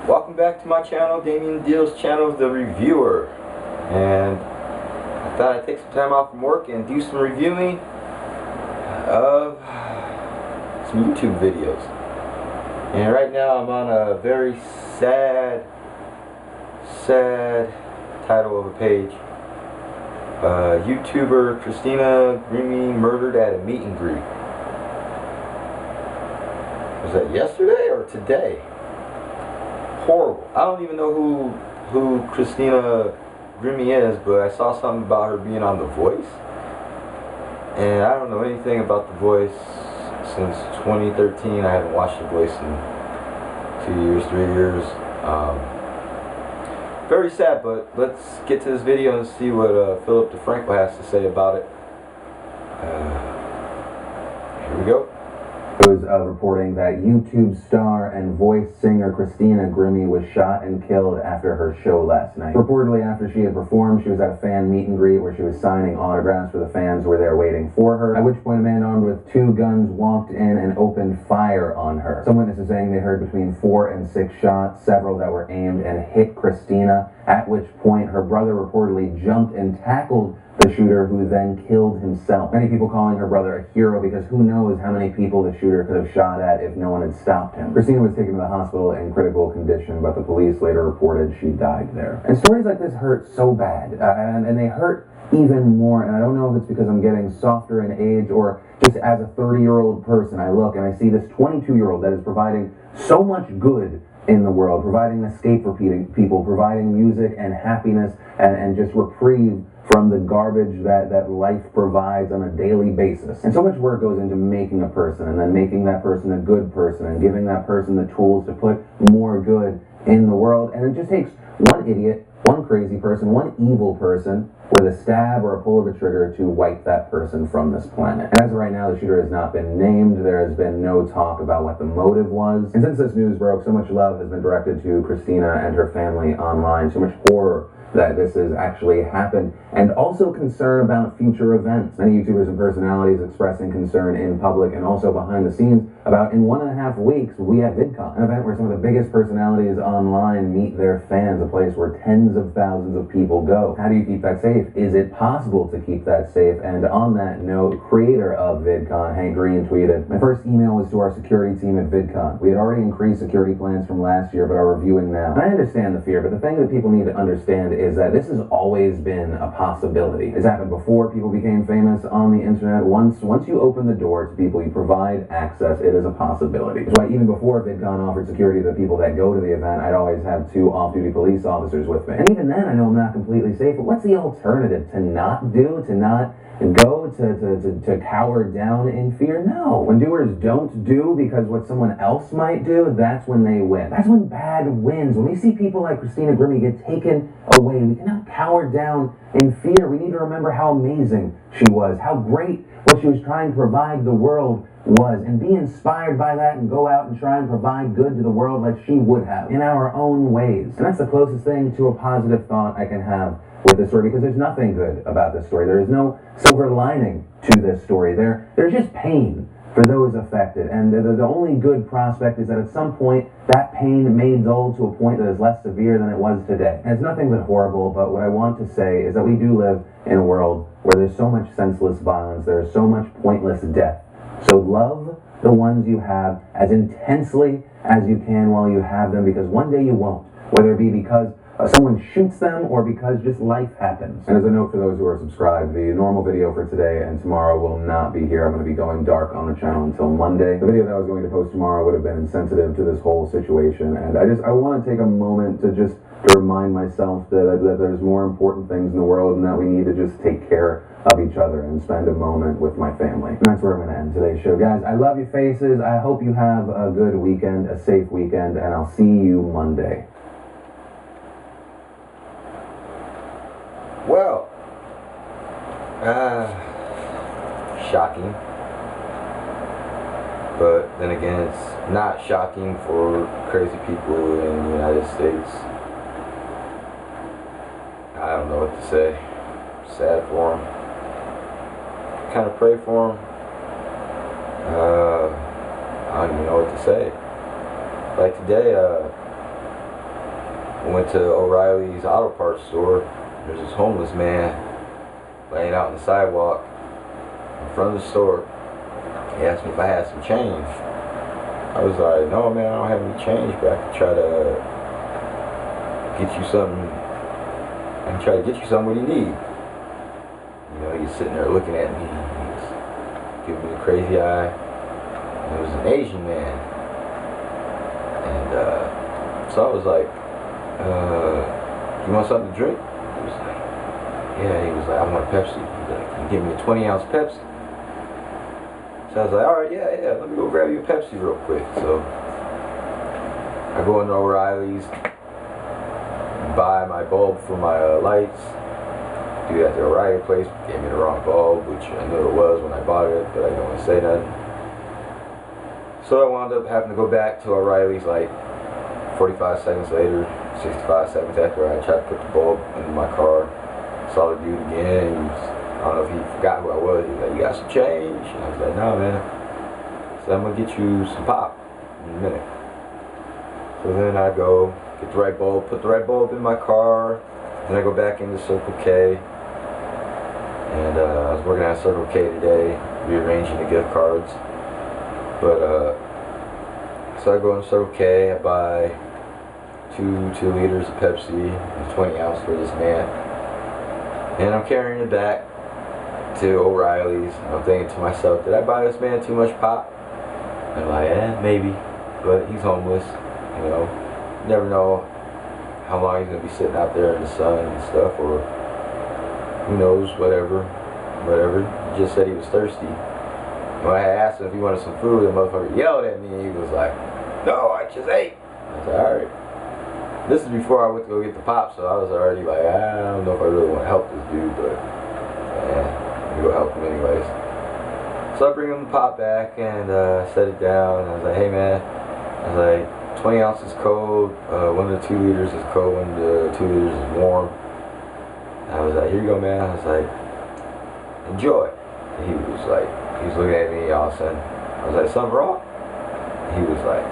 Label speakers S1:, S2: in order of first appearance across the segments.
S1: Welcome back to my channel, Damien Deals channel, The Reviewer. And I thought I'd take some time off from work and do some reviewing of some YouTube videos. And right now I'm on a very sad title of a page. YouTuber Christina Grimmie murdered at a meet and greet. Was that yesterday or today? Horrible. I don't even know who Christina Grimmie is, but I saw something about her being on The Voice. And I don't know anything about The Voice since 2013. I haven't watched The Voice in 2 years, 3 years. Very sad, but let's get to this video and see what Philip DeFranco has to say about it. Here we go.
S2: Was reporting that YouTube star and voice singer Christina Grimmie was shot and killed after her show last night. Reportedly, after she had performed, she was at a fan meet and greet where she was signing autographs for the fans who were there waiting for her, at which point a man armed with 2 guns walked in and opened fire on her. Some witnesses saying they heard between 4 and 6 shots, several that were aimed and hit Christina, at which point her brother reportedly jumped and tackled the shooter, who then killed himself. Many people calling her brother a hero because who knows how many people the shooter could have shot at if no one had stopped him. Christina was taken to the hospital in critical condition, but the police later reported she died there. And stories like this hurt so bad, and they hurt even more, and I don't know if it's because I'm getting softer in age or just as a 30-year-old person, I look and I see this 22-year-old that is providing so much good in the world, providing escape for people, providing music and happiness and just reprieve from the garbage that life provides on a daily basis. And so much work goes into making a person, and then making that person a good person, and giving that person the tools to put more good in the world. And it just takes one idiot, one crazy person, one evil person with a stab or a pull of a trigger to wipe that person from this planet. And as of right now, the shooter has not been named. There has been no talk about what the motive was. And since this news broke, so much love has been directed to Christina and her family online, so much horror that this has actually happened, and also concern about future events. Many YouTubers and personalities expressing concern in public and also behind the scenes about, in 1.5 weeks, we have VidCon, an event where some of the biggest personalities online meet their fans, a place where tens of thousands of people go. How do you keep that safe? Is it possible to keep that safe? And on that note, creator of VidCon, Hank Green, tweeted, "My first email was to our security team at VidCon. We had already increased security plans from last year, but are reviewing now." And I understand the fear, but the thing that people need to understand is that this has always been a possibility. It's happened before people became famous on the internet. Once you open the door to people, you provide access, it is a possibility. That's why even before VidCon offered security to the people that go to the event, I'd always have 2 off-duty police officers with me. And even then, I know I'm not completely safe, but what's the alternative? To not do? To not go? To cower down in fear? No. When doers don't do because what someone else might do, that's when they win. That's when bad wins. When we see people like Christina Grimmie get taken away, we cannot cower down in fear. We need to remember how amazing she was, how great what she was trying to provide the world was, and be inspired by that and go out and try and provide good to the world like she would have, in our own ways. And that's the closest thing to a positive thought I can have with this story, because there's nothing good about this story. There is no silver lining to this story. There's just pain for those affected, and the only good prospect is that at some point that pain may dull to a point that is less severe than it was today. And it's nothing but horrible, but what I want to say is that we do live in a world where there's so much senseless violence, there is so much pointless death. So love the ones you have as intensely as you can while you have them, because one day you won't, whether it be because someone shoots them or because just life happens. And as a note for those who are subscribed, the normal video for today and tomorrow will not be here. I'm going to be going dark on the channel until Monday. The video that I was going to post tomorrow would have been insensitive to this whole situation, and I want to take a moment to just remind myself that there's more important things in the world, and that we need to just take care of each other and spend a moment with my family. And that's where I'm going to end today's show. Guys, I love your faces. I hope you have a good weekend, a safe weekend, and I'll see you Monday.
S1: Well, shocking, but then again, it's not shocking for crazy people in the United States. I don't know what to say. Sad for them. Kind of pray for them. I don't even know what to say. Like today, I went to O'Reilly's auto parts store. There's this homeless man laying out on the sidewalk in front of the store. He asked me if I had some change. I was like, no man, I don't have any change, but I could try to get you something. I can try to get you something. What do you need? You know, he's sitting there looking at me. He's giving me a crazy eye. And it was an Asian man. And so I was like, you want something to drink? He was like, yeah. He was like, I want a Pepsi. He was like, can you give me a 20-ounce Pepsi? So I was like, alright, yeah, let me go grab you a Pepsi real quick. So I go into O'Reilly's, buy my bulb for my lights. Do that at the O'Reilly place. Gave me the wrong bulb, which I knew it was when I bought it, but I didn't want to say nothing. So I wound up having to go back to O'Reilly's like 45 seconds later, 65 seconds after I tried to put the bulb in my car. Saw the dude again. I don't know if he forgot who I was. He was like, you got some change? And I was like, no man. So I'm going to get you some pop in a minute. So then I go get the right bulb, put the right bulb in my car. Then I go back into Circle K. And I was working at Circle K today, rearranging the gift cards. But so I go into Circle K, I buy two liters of Pepsi and 20 ounce for this man. And I'm carrying it back to O'Reilly's. I'm thinking to myself, did I buy this man too much pop? And I'm like, maybe. But he's homeless, you know. Never know how long he's going to be sitting out there in the sun and stuff, or who knows, whatever. He just said he was thirsty. When I asked him if he wanted some food, the motherfucker yelled at me and he was like, no, I just ate. I said, alright. This is before I went to go get the pop, so I was already like, I don't know if I really want to help this dude, but yeah, I'm gonna go help him anyways. So I bring him the pop back and set it down, and I was like, hey man, I was like, 20 ounces cold, 1 to 2 liters is cold, 1 to 2 liters is warm. And I was like, here you go man. I was like, enjoy. And he was looking at me all of a sudden. I was like, something wrong? And he was like,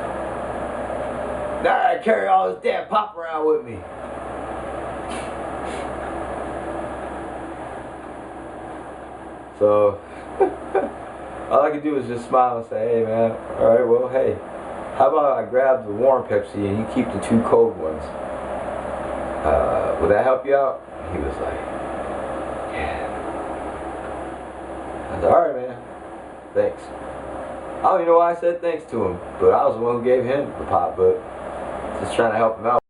S1: nah, I carry all this damn pop around with me. So all I could do was just smile and say, hey man, alright, well hey, how about I grab the warm Pepsi and you keep the 2 cold ones? Would that help you out? He was like, yeah. I said, alright man, thanks. I don't even know why I said thanks to him, but I was the one who gave him the pop, but just trying to help him out.